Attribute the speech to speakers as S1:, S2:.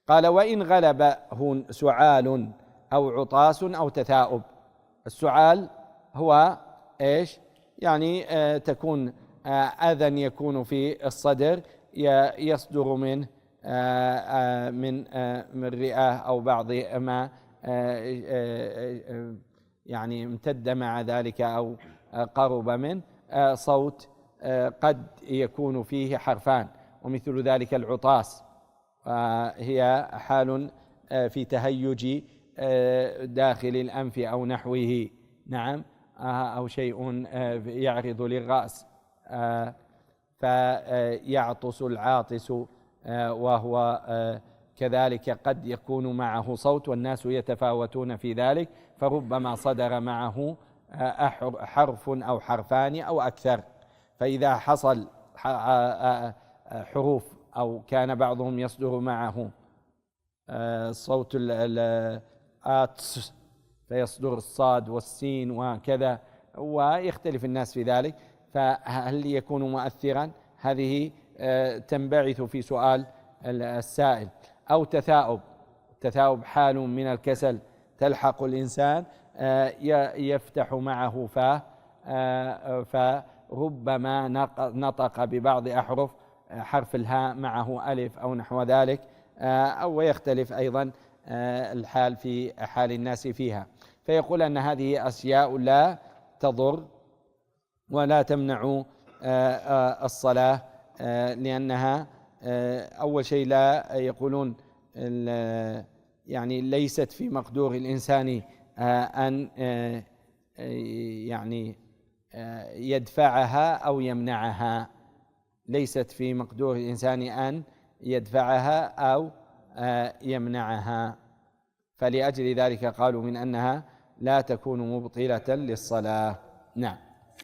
S1: قال: وإن غلبه سعال أو عطاس أو تثاؤب. السعال هو إيش؟ يعني تكون أذى يكون في الصدر يصدر منه من الرئة أو بعض ما يعني امتد مع ذلك أو قرب منه صوت قد يكون فيه حرفان، ومثل ذلك العطاس هي حال في تهيج داخل الأنف أو نحوه، نعم، أو شيء يعرض للرأس، فيعطس العاطس، وهو كذلك قد يكون معه صوت والناس يتفاوتون في ذلك، فربما صدر معه حرف أو حرفان أو أكثر. فإذا حصل حروف أو كان بعضهم يصدر معه صوت الآتس فيصدر الصاد والسين وكذا، ويختلف الناس في ذلك، فهل يكون مؤثرا؟ هذه تنبعث في سؤال السائل. أو تثاؤب. تثاؤب حال من الكسل تلحق الإنسان يفتح معه فاه، فربما نطق ببعض أحرف حرف الهاء معه ألف أو نحو ذلك، أو يختلف أيضا الحال في حال الناس فيها. فيقول أن هذه أشياء لا تضر ولا تمنع الصلاة، لأنها أول شيء لا يقولون يعني ليست في مقدور الإنسان أن يعني يدفعها أو يمنعها، ليست في مقدور الإنسان أن يدفعها أو يمنعها، فلأجل ذلك قالوا من أنها لا تكون مبطلة للصلاة. نعم.